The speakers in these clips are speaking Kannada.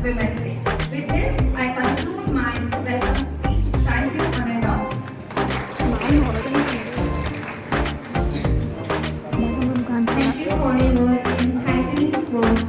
Women's Day. With this, I conclude my welcome speech. Thank you for your thoughts. Thank you for your enlightening words.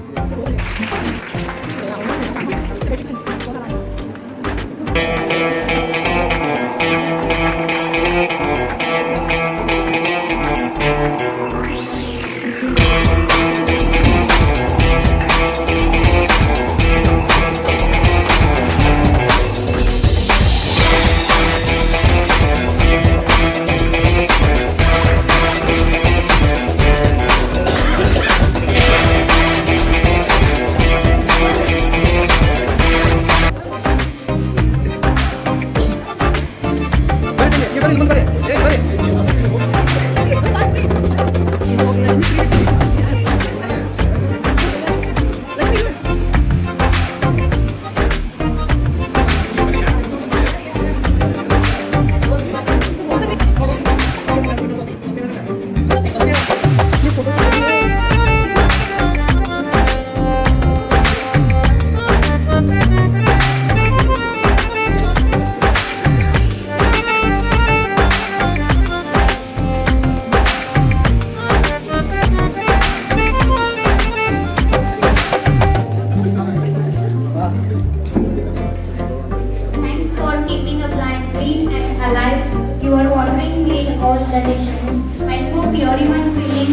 Thanks for keeping a plant green and alive. You are watering me in all the directions. I hope everyone feeling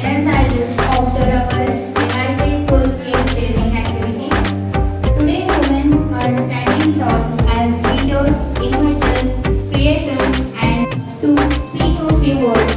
energized after our enlightened full game chasing activity. Today, women are standing tall as leaders, innovators, creators, and to speak a few words.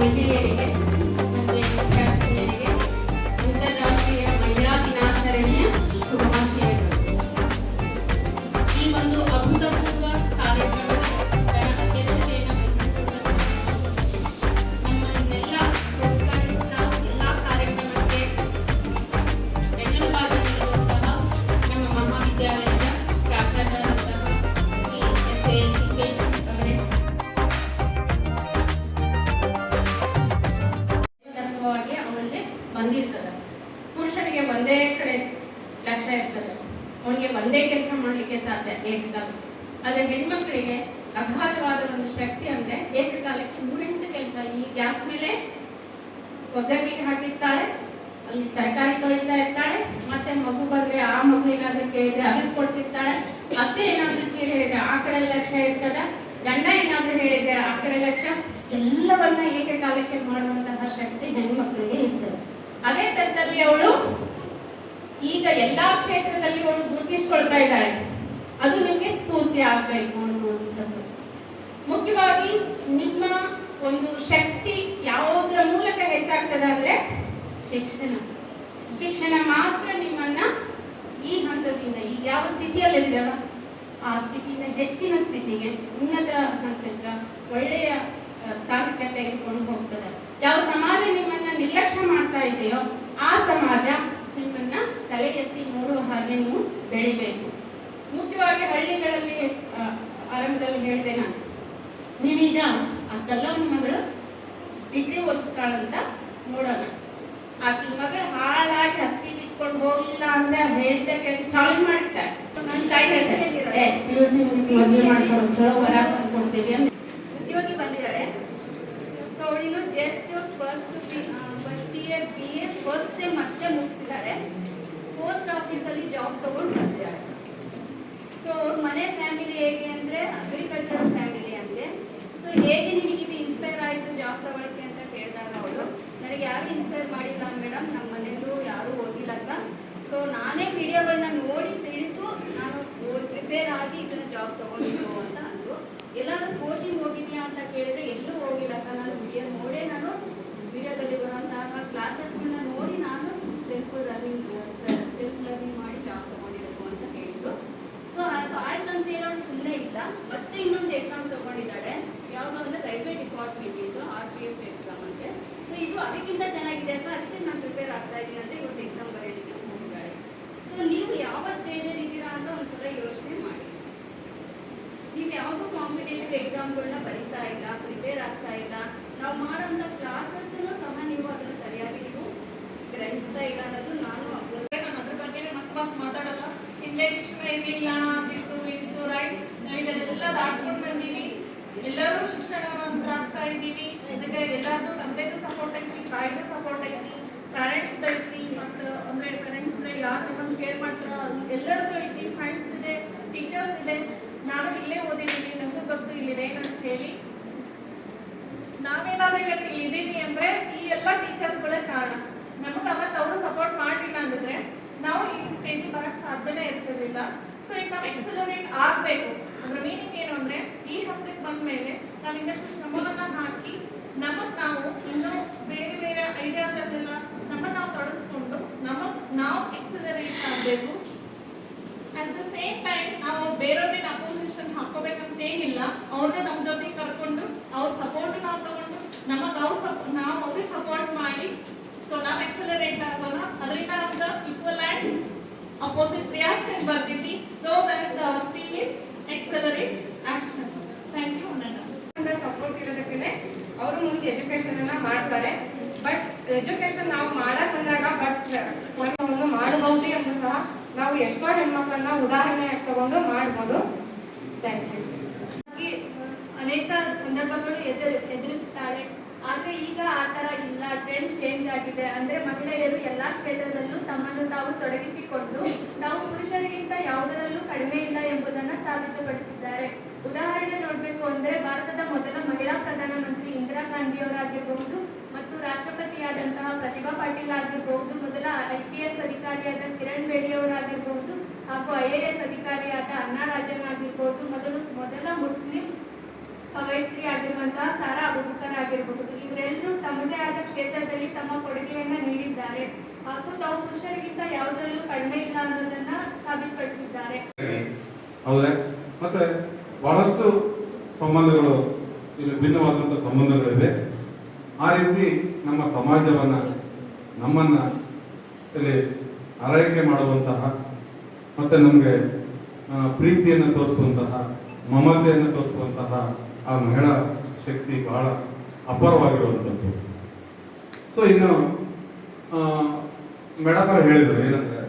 ಮಹಿಳೆಯರಿಗೆ ಮತ್ತು ವಿದ್ಯಾರ್ಥಿನಿಯರಿಗೆ ಅಂತಾರಾಷ್ಟ್ರೀಯ ಮಹಿಳಾ ದಿನಾಚರಣೆಯ ಶುಭಾಶಯಗಳು. ಈ ಒಂದು ಅಭೂತಪೂರ್ವ ಕಾರ್ಯಕ್ರಮದ ಅಧ್ಯಕ್ಷತೆಯನ್ನು ವಹಿಸಿಕೊಂಡ ನಮ್ಮನ್ನೆಲ್ಲ ಪ್ರೋತ್ಸಾಹಿಸಿದ ಎಲ್ಲ ಕಾರ್ಯಕ್ರಮಕ್ಕೆ ಬೆನ್ನೆಲುಬಾಗಿ ನಿಲ್ಲುವಂತಹ ನಮ್ಮ ಮಹಾವಿದ್ಯಾಲಯದ ಪ್ರಾಚಾರ್ಯರಾದಂತಹ ಶ್ರೀ ಎಸ್.ಎ. ತಿಪ್ಪೇಶ್ ಅವರೇ ಅವಳಿಗೆ ಬಂದಿರ್ತದೆ. ಪುರುಷನಿಗೆ ಒಂದೇ ಕಡೆ ಲಕ್ಷ್ಯ ಇರ್ತದೆ, ಅವನಿಗೆ ಒಂದೇ ಕೆಲಸ ಮಾಡಲಿಕ್ಕೆ ಸಾಧ್ಯ ಏಕಕಾಲ. ಆದರೆ ಹೆಣ್ಮಕ್ಳಿಗೆ ಅಗಾಧವಾದ ಒಂದು ಶಕ್ತಿ ಅಂದ್ರೆ ಏಕಕಾಲಕ್ಕೆ 3-8 ಕೆಲಸ. ಈ ಗ್ಯಾಸ್ ಮೇಲೆ ಒಗ್ಗರಣೆಗೆ ಹಾಕಿರ್ತಾಳೆ, ಅಲ್ಲಿ ತರಕಾರಿ ತೊಳಿತಾ ಇರ್ತಾಳೆ, ಮತ್ತೆ ಮಗು ಬಂದ್ರೆ ಆ ಮಗು ಏನಾದ್ರೂ ಕೇಳಿದ್ರೆ ಅದಕ್ಕೆ ಕೊಡ್ತಿರ್ತಾಳೆ, ಅತ್ತೆ ಏನಾದ್ರೂ ಚೀರೆ ಹೇಳಿದ್ರೆ ಆ ಕಡೆ ಲಕ್ಷ್ಯ ಇರ್ತದ, ಗಂಡ ಏನಾದ್ರೂ ಹೇಳಿದ್ರೆ ಆ ಕಡೆ ಲಕ್ಷ್ಯ. ಎಲ್ಲವನ್ನ ಏಕಕಾಲಕ್ಕೆ ಮಾಡುವಂತಹ ಶಕ್ತಿ ಹೆಣ್ಮಕ್ಳಿಗೆ ಇರ್ತದೆ. ಅದೇ ತರದಲ್ಲಿ ಅವಳು ಈಗ ಎಲ್ಲಾ ಕ್ಷೇತ್ರದಲ್ಲಿ ಅವಳು ಗುರುತಿಸ್ಕೊಳ್ತಾ ಇದ್ದಾಳೆ. ಅದು ನಿಮ್ಗೆ ಸ್ಫೂರ್ತಿ ಆಗ್ಬೇಕು ಅನ್ನುವಂಥದ್ದು. ಮುಖ್ಯವಾಗಿ ನಿಮ್ಮ ಒಂದು ಶಕ್ತಿ ಯಾವುದರ ಮೂಲಕ ಹೆಚ್ಚಾಗ್ತದೆ ಅಂದ್ರೆ ಶಿಕ್ಷಣ ಮಾತ್ರ ನಿಮ್ಮನ್ನ ಈ ಹಂತದಿಂದ ಈಗ ಯಾವ ಸ್ಥಿತಿಯಲ್ಲಿದ್ದೀರಲ್ಲ ಆ ಸ್ಥಿತಿಯಿಂದ ಹೆಚ್ಚಿನ ಸ್ಥಿತಿಗೆ, ಉನ್ನತ ಹಂತಕ್ಕೆ, ಒಳ್ಳೆಯ ಸ್ಥಾನಕ್ಕೆ ತೆಗೆದುಕೊಂಡು ಹೋಗ್ತದೆ. ಯಾವ ಸಮಾಜ ನಿಮ್ಮನ್ನ ನಿರ್ಲಕ್ಷ್ಯ ಮಾಡ್ತಾ ಇದೆಯೋ ಆ ಸಮಾಜ ನಿಮ್ಮನ್ನ ತಲೆ ಎತ್ತಿ ನೋಡುವ ಹಾಗೆ ನೀವು ಬೆಳಿಬೇಕು. ಮುಖ್ಯವಾಗಿ ಹಳ್ಳಿಗಳಲ್ಲಿ ಆರಂಭದಲ್ಲಿ ಹೇಳಿದೆ ನಾನು, ನೀವೀಗ ಆ ಕಲ್ಲವನ ಮಗಳು ಡಿಗ್ರಿ ಓದಿಸ್ತಾಳಂತ ನೋಡೋಣ. ಆಕಿ ಮಗಳು ಹಾಳಾಗಿ ಹತ್ತಿ ಬಿತ್ಕೊಂಡು ಹೋಗಿಲ್ಲ ಅಂದ್ರೆ ಹೇಳಿದ್ದಕ್ಕೆ ಚಾಲೆಂಜ್ ಮಾಡ್ತಾರೆ. ನನ್ನ ತಾಯಿ ಹೇಳ್ತಾರೆ ಮದುವೆ ಮಾಡ್ಕೊಂಡು ಚಲೋ ಹೊರ ಕೊಡ್ತೀವಿ ಅಂತ ಉದ್ಯೋಗಿ ಬಂದಿದ್ದಾರೆ. ಸೊ ಅವಳಿನ್ನು just first year BA first sem ಅಷ್ಟೇ ಮುಗಿಸಿದ್ದಾರೆ. ಪೋಸ್ಟ್ ಆಫೀಸಲ್ಲಿ ಜಾಬ್ ತಗೊಂಡು ಬಂದಿದ್ದಾರೆ. ಸೊ ಮನೆ ಫ್ಯಾಮಿಲಿ ಹೇಗೆ ಅಂದರೆ ಅಗ್ರಿಕಲ್ಚರಲ್ ಫ್ಯಾಮಿಲಿ ಅಂತೆ. ಸೊ ಹೇಗೆ ನಿಮಗೆ ಇದು ಇನ್ಸ್ಪೈರ್ ಆಯಿತು ಜಾಬ್ ತಗೊಳ್ಳೋಕ್ಕೆ ಅಂತ ಕೇಳಿದಾಗ ಅವಳು, ನನಗೆ ಯಾರು ಇನ್ಸ್ಪೈರ್ ಮಾಡಿಲ್ಲ ಮೇಡಮ್, ನಮ್ಮ ಮನೆಯಲ್ಲೂ ಯಾರೂ ಓದಿಲ್ಲಕ್ಕ. ಸೊ ನಾನೇ ವಿಡಿಯೋಗಳನ್ನ ನೋಡಿ ತಿಳಿದು ನಾನು ಪ್ರಿಪೇರ್ ಆಗಿ ಇದನ್ನ ಜಾಬ್ ತಗೊಂಡಿದ್ದು ಅಂತ ಅಂದ್ರು. ಎಲ್ಲಾದ್ರೂ ಕೋಚಿಂಗ್ ಹೋಗಿದ್ಯಾ ಅಂತ ಕೇಳಿದ್ರೆ ಎಲ್ಲೂ ಹೋಗಿಲ್ಲಕ್ಕ, ನಾನು ವಿಡಿಯೋ ನೋಡೇ ನಾನು ವಿಡಿಯೋದಲ್ಲಿ ಬರುವಂತಹ ಕ್ಲಾಸಸ್ಗಳನ್ನ ನೋಡಿ ನಾನು ಸೆಲ್ಫ್ ಲರ್ನಿಂಗ್ ಮಾಡಿ ಜಾಬ್ ತಗೊಂಡಿರೋದು ಅಂತ ಹೇಳಿದ್ದು. ಸೊ ಅದು ಆಯ್ತು ಅಂತ ಹೇಳೋದು ಸುಮ್ಮನೆ ಇಲ್ಲ, ಮತ್ತೆ ಇನ್ನೊಂದು ಎಕ್ಸಾಮ್ ತಗೊಂಡಿದ್ದಾಳೆ, ಯಾವುದೋ ಅಂದ್ರೆ ರೈಲ್ವೆ ಡಿಪಾರ್ಟ್ಮೆಂಟ್ ಇದ್ದು RPF ಎಕ್ಸಾಮ್ ಅಂತೆ. ಸೊ ಇದು ಅದಕ್ಕಿಂತ ಚೆನ್ನಾಗಿದೆ ಅಕ್ಕ, ಅದಕ್ಕೆ ನಾನು ಪ್ರಿಪೇರ್ ಆಗ್ತಾ ಇದ್ದೀನಿ ಅಂತ ಇವತ್ತು ಎಕ್ಸಾಮ್ ಬರೆಯಲಿಕ್ಕೆ ಹೋಗಿದ್ದಾಳೆ. ಸೊ ನೀವು ಯಾವ ಸ್ಟೇಜಲ್ಲಿ ಇದ್ದೀರಾ ಅಂತ ಒಂದ್ಸಲ ಯೋಚನೆ ಮಾಡಿ. ನೀವು ಯಾವುದೂ ಕಾಂಪಿಟೇಟಿವ್ ಎಕ್ಸಾಮ್ಗಳನ್ನ ಬರೀತಾ ಇಲ್ಲ, ಪ್ರಿಪೇರ್ ಆಗ್ತಾ ಇಲ್ಲ, ನಾವು ಮಾಡೋಂಥ ಕ್ಲಾಸಸ್ಸನ್ನು ಸಹ ನೀವು ಅದನ್ನು ಸರಿಯಾಗಿ ನೀವು ಗ್ರಹಿಸ್ತಾ ಇಲ್ಲ ಅನ್ನೋದು ನಾನು ಅಬ್ಸರ್ವ್. ನಾನು ಅದ್ರ ಬಗ್ಗೆ ಮತ್ತೆ ಮಾತಾಡಲ್ಲ. ಹಿಂದೆ ಶಿಕ್ಷಣ ಇರಲಿಲ್ಲ ಅಂತಿತ್ತು ಇತ್ತು ರೈಟ್, ಇದನ್ನೆಲ್ಲ ದಾಟ್ಕೊಂಡು ಬಂದೀವಿ, ಎಲ್ಲರೂ ಶಿಕ್ಷಣವಂತರಾಗ್ತಾ ಇದ್ದೀವಿ. ಇದಕ್ಕೆ ಎಲ್ಲಾರ್ದು ತಂದೆದು ಸಪೋರ್ಟ್ ಐತಿ, ತಾಯಿದು ಸಪೋರ್ಟ್ ಐತಿ, ಪೇರೆಂಟ್ಸ್ ಐತಿ, ಮತ್ತು ಅಂದ್ರೆ ಪೇರೆಂಟ್ಸ್ ಅಂದ್ರೆ ಯಾರು ನಮ್ಮನ್ನು ಕೇರ್ ಮಾಡ್ತಾರೋ ಎಲ್ಲರಿಗೂ ಐತಿ, ಫ್ರೆಂಡ್ಸ್ ಇದೆ, ಟೀಚರ್ಸ್ ಇದೆ. ನಾವು ಇಲ್ಲೇ ಓದಿದ್ದೀವಿ, ನಮಗೂ ಗೊತ್ತು ಇಲ್ಲಿದೆ ಅಂತ ಹೇಳಿ. ನಾವೇನಾದ್ರೂ ಇವತ್ತು ಇದ್ದೀವಿ ಅಂದ್ರೆ ಈ ಎಲ್ಲ ಟೀಚರ್ಸ್ಗಳೇ ಕಾರಣ. ನಮಗೆ ಅವತ್ತು ಅವರು ಸಪೋರ್ಟ್ ಮಾಡಲಿಲ್ಲ ಅಂದಿದ್ರೆ ನಾವು ಈ ಸ್ಟೇಜಿಗೆ ಬರಕ್ಕೆ ಸಾಧ್ಯನೇ ಇರ್ತಿರ್ಲಿಲ್ಲ. ಸೊ ಈಗ ನಾವು ಎಕ್ಸಲರೇಟ್ ಆಗಬೇಕು. ಅದ್ರ ಮೀನಿಂಗ್ ಏನು ಅಂದ್ರೆ ಈ ಹಂತಕ್ಕೆ ಬಂದ ಮೇಲೆ ನಾವು ಇನ್ನಷ್ಟು ಶ್ರಮವನ್ನ ಹಾಕಿ ನಮಗೆ ನಾವು ಇನ್ನೂ ಬೇರೆ ಬೇರೆ ಐಡಿಯಾಸ್ಗಳನ್ನೆಲ್ಲ ನಮ್ಮನ್ನು ನಾವು ತೊಡಸ್ಕೊಂಡು ನಾವು ಎಕ್ಸಲರೇಟ್ ಆಗಬೇಕು. ಅಟ್ ದ ಸೇಮ್ ಟೈಮ್ ನಾವು ಬೇರೆಯವ್ರಿಗೆ ಅಪೋಸಿಷನ್ ಹಾಕೋಬೇಕಂತ ಏನಿಲ್ಲ, ಅವ್ರನ್ನ ನಮ್ಮ ಜೊತೆ ಕರ್ಕೊಂಡು ಅವ್ರ ಸಪೋರ್ಟ್ ನಾವು ತಗೊಂಡು ನಾವು ಅವ್ರಿಗೆ ಸಪೋರ್ಟ್ ಮಾಡಿ ಸೊ ನಾವು ಎಕ್ಸಲರೇಟ್ ಆಗೋಣ. ಅದರಿಂದ ನಮ್ದು ಈಕ್ವಲ್ ಆ್ಯಂಡ್ ಅಪೋಸಿಟ್ ರಿಯಾಕ್ಷನ್ ಬರ್ತೈತಿ. So that the theme is accelerate action. Thank you. ನನ್ನ ಸಪೋರ್ಟ್ ಇರೋದಕ್ಕೆ ಅವರು ಮುಂದೆ ಎಜುಕೇಶನ್ ಅನ್ನ ಮಾಡ್ತಾರೆ. ಬಟ್ ಎಜುಕೇಶನ್ ನಾವು ಮಾಡಕ್ ಬಂದಾಗ ಮಾಡಬಹುದು ಎಂದು ಸಹ ನಾವು ಎಷ್ಟೋ ಹೆಣ್ಮಕ್ಳನ್ನ ಉದಾಹರಣೆ ತಗೊಂಡು ಮಾಡ್ಬೋದು. Thank you. ಅನೇಕ ಸಂದರ್ಭಗಳು ಎದುರಿಸುತ್ತಾಳೆ. ಆದ್ರೆ ಈಗ ಆ ತರ ಇಲ್ಲ, ಟ್ರೆಂಡ್ ಚೇಂಜ್ ಆಗಿದೆ. ಅಂದ್ರೆ ಮಹಿಳೆಯರು ಎಲ್ಲಾ ಕ್ಷೇತ್ರದಲ್ಲೂ ತಮ್ಮನ್ನು ತಾವು ತೊಡಗಿಸಿಕೊಂಡು ತಾವು ಪುರುಷರಿಗಿಂತ ಯಾವುದರಲ್ಲೂ ಕಡಿಮೆ ಇಲ್ಲ ಎಂಬುದನ್ನು ಸಾಬೀತುಪಡಿಸಿದ್ದಾರೆ. ಉದಾಹರಣೆ ನೋಡ್ಬೇಕು ಅಂದ್ರೆ ಭಾರತದ ಮೊದಲ ಮಹಿಳಾ ಪ್ರಧಾನಮಂತ್ರಿ ಇಂದಿರಾ ಗಾಂಧಿಯವರಾಗಿರಬಹುದು ಮತ್ತು ರಾಷ್ಟ್ರಪತಿಯಾದಂತಹ ಪ್ರತಿಭಾ ಪಾಟೀಲ್ ಆಗಿರಬಹುದು, ಮೊದಲ IPS ಅಧಿಕಾರಿಯಾದ ಕಿರಣ್ ಬೇಡಿ ಅವರಾಗಿರಬಹುದು ಹಾಗೂ IAS ಅಧಿಕಾರಿಯಾದ ಅನ್ನಾ ರಾಜನ್ ಆಗಿರಬಹುದು, ಮೊದಲ ಮುಸ್ಲಿಂ ಕವಯಿತ್ರಿ ಆಗಿರುವಂತಹ ಸಾರಾ ಅಬೂಬಕರ್ ಆಗಿರಬಹುದು. ಇವರೆಲ್ಲರೂ ತಮ್ಮದೇ ಆದ ಕ್ಷೇತ್ರದಲ್ಲಿ ತಮ್ಮ ಕೊಡುಗೆಯನ್ನ ನೀಡಿದ್ದಾರೆ ಹಾಗೂ ತಾವು ಪುರುಷರಿಗಿಂತ ಯಾವುದರಲ್ಲೂ ಕಡಿಮೆ ಇಲ್ಲ ಅನ್ನೋದನ್ನ ಸಾಬೀತುಪಡಿಸಿದ್ದಾರೆ. ಹೌದೇ? ಮತ್ತೆ ಬಹಳಷ್ಟು ಸಂಬಂಧಗಳು ಇಲ್ಲಿ ಭಿನ್ನವಾದಂಥ ಸಂಬಂಧಗಳಿವೆ. ಆ ರೀತಿ ನಮ್ಮ ಸಮಾಜವನ್ನ ನಮ್ಮನ್ನ ಇಲ್ಲಿ ಆರೈಕೆ ಮಾಡುವಂತಹ ಮತ್ತೆ ನಮಗೆ ಪ್ರೀತಿಯನ್ನು ತೋರಿಸುವಂತಹ ಮಮತೆಯನ್ನು ತೋರಿಸುವಂತಹ ಆ ಮಹಿಳಾ ಶಕ್ತಿ ಬಹಳ ಅಪಾರವಾಗಿರುವಂಥದ್ದು. ಸೊ ಇನ್ನು ಮೇಡಮ್ ಅವರು ಹೇಳಿದರು ಏನಂದ್ರೆ,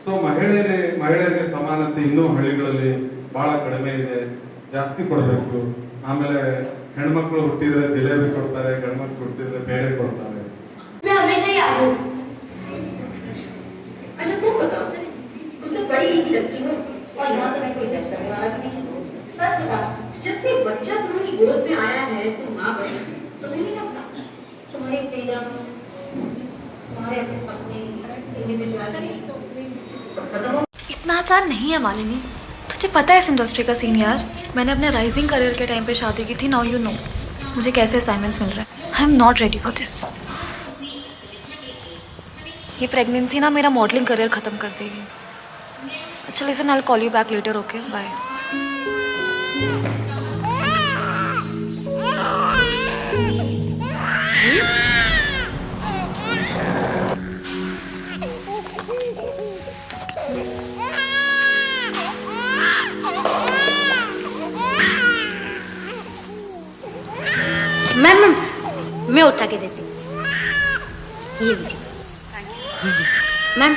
ಸೊ ಮಹಿಳೆಯರಿಗೆ ಸಮಾನತೆ ಇನ್ನೂ ಹಳ್ಳಿಗಳಲ್ಲಿ ಬಹಳ ಕಡಿಮೆ ಇದೆ, ಜಾಸ್ತಿ ಕೊಡಬೇಕು. ಆಮೇಲೆ ಹೆಣ್ಮಕ್ಳು ಹುಟ್ಟಿದ್ರೆ ಜಿಲೇಬಿ ಕೊಡ್ತಾರೆ, ಗಂಡ್ಮಕ್ಳು ಹುಟ್ಟಿದ್ರೆ ಬೇರೆ ಕೊಡ್ತಾರೆ. अच्छा तुम बताओ, तुम तो बड़ी ही लगती हो और यहाँ तो मैं कोई जज करने वाला भी नहीं हूँ। सच बताओ, जब से बच्चा तुम्हारी गोद में आया है तुम माँ बनी, तुम्हें नहीं लगता तुम्हारी फ्रीडम, तुम्हारे अपने सपने, इंडिविजुअलिटी सब खत्म हो? इतना आसान नहीं है मालिनी। तुझे पता है इस इंडस्ट्री का सीन यार। मैंने अपने राइजिंग करियर के टाइम पे शादी की थी। नाउ यू नो मुझे कैसे असाइनमेंट्स मिल रहे हैं। I am not ready for this. ये प्रेगनेंसी ना मेरा मॉडलिंग करियर ख़त्म कर देगी। अच्छा listen, I will call you back later. Okay bye. Ma'am मैं उठा के देती हूँ, ये लीजिए. मैम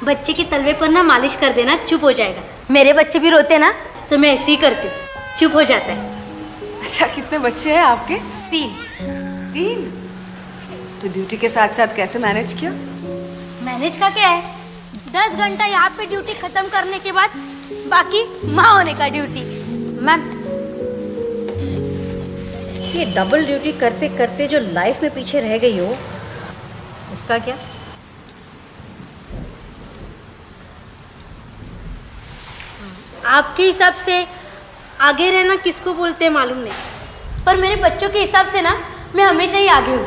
बच्चे के तलवे पर ना मालिश कर देना, चुप हो जाएगा. मेरे बच्चे भी रोते ना तो मैं ऐसे ही करती हूँ, चुप हो जाता है. अच्छा कितने बच्चे हैं आपके? 3. तो ड्यूटी के साथ साथ कैसे मैनेज किया? मैनेज का क्या है, 10 घंटा यहाँ पे ड्यूटी खत्म करने के बाद बाकी माँ होने का ड्यूटी. मैम ये डबल ड्यूटी करते करते जो लाइफ में पीछे रह गई हो उसका क्या? आपके हिसाब से आगे रहना किसको बोलते हैं मालूम नहीं, पर मेरे बच्चों के हिसाब से ना मैं हमेशा ही आगे हूँ।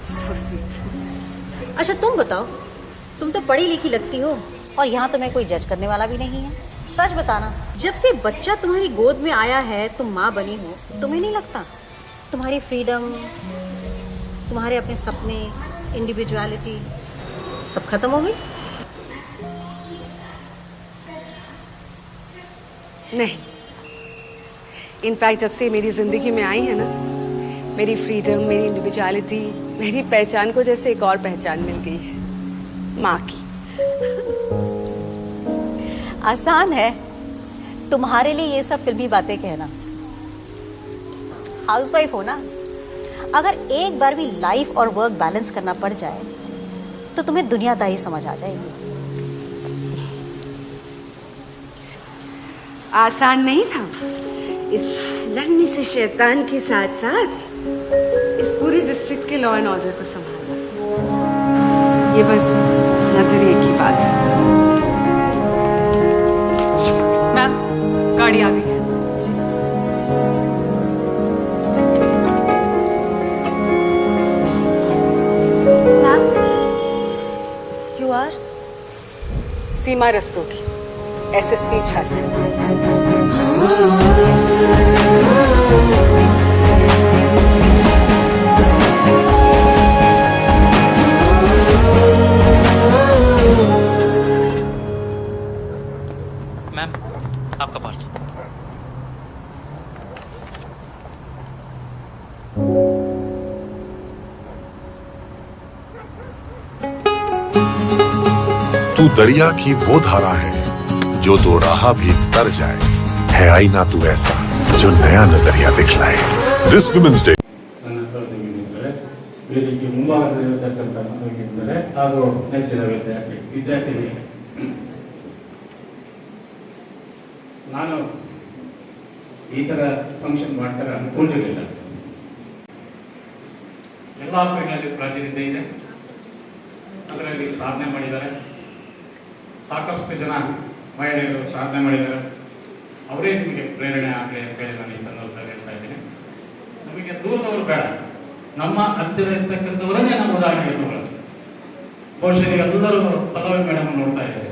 So sweet. अच्छा तुम बताओ, तुम तो पढ़ी लिखी लगती हो और यहाँ तो मैं कोई जज करने वाला भी नहीं है। सच बताना, जब से बच्चा तुम्हारी गोद में आया है, तुम माँ बनी हो, तुम्हें नहीं लगता तुम्हारी फ्रीडम, तुम्हारे अपने सपने, इंडिविजुअलिटी सब खत्म हो गई? नहीं, इनफैक्ट जब से मेरी ज़िंदगी में आई है ना, मेरी फ्रीडम, मेरी इंडिविजुअलिटी, मेरी पहचान को जैसे एक और पहचान मिल गई है, माँ की। आसान है तुम्हारे लिए ये सब फिल्मी बातें कहना। हाउसवाइफ हो ना, अगर एक बार भी लाइफ और वर्क बैलेंस करना पड़ जाए तो तुम्हें दुनियादारी समझ आ जाएगी। आसान नहीं था इस नन्ही से शैतान के साथ साथ इस पूरे डिस्ट्रिक्ट के लॉ एंड ऑर्डर को संभालना। ये बस नजरिए की बात है। मैम, गाड़ी आ गई है। Ma'am, you are? Seema Rastogi, SSP Jhansi. Ma'am, आपका पार्सल। तू दरिया की वो धारा है जो दो राह भी तर जाए, है आईना तू ऐसा जो नया नजरिया दिखलाए। This women's day. ನನ್ನ ಹೆಸರು ದೇವಿಂದ್ರೆ ವೇದಿಕೆ ಮುಂಭಾಗದಲ್ಲಿರತಕ್ಕಂಥ ಸಂಘಟನೆ ಹಾಗೂ ನೆಚ್ಚಿನ ವಿದ್ಯಾರ್ಥಿಗಳಿಗೆ ನಾನು ಈ ಥರ ಫಂಕ್ಷನ್ ಮಾಡ್ತಾರೆ ಅನ್ಕೊಂಡಿರಲಿಲ್ಲ. ಎಲ್ಲ ಫೀಲ್ಡ್ನಲ್ಲಿ ಪ್ರಾತಿನಿಧ್ಯ ಇದೆ, ಅದರಲ್ಲಿ ಸಾಧನೆ ಮಾಡಿದ್ದಾರೆ. ಸಾಕಷ್ಟು ಜನ ಮಹಿಳೆಯರು ಸಾಧನೆ ಮಾಡಿದ್ದಾರೆ. ಅವರೇ ನಿಮಗೆ ಪ್ರೇರಣೆ ಆಗಲಿ ಅಂತೇಳಿ ನಾನು ಈ ಸಂದರ್ಭದಲ್ಲಿ ಹೇಳ್ತಾ ಇದ್ದೀನಿ. ನಮಗೆ ದೂರದವರು ಬೇಡ, ನಮ್ಮ ಹತ್ತಿರ ಇರ್ತಕ್ಕಂಥವರನ್ನೇ ನಮ್ಮ ಉದಾಹರಣೆಗೆ ತಗೊಳ್ಳೋದು. ಬಹುಶಃ ಎಲ್ಲರೂ ಪದವಿ ಮೇಡಮ್ ನೋಡ್ತಾ ಇದ್ದಾರೆ.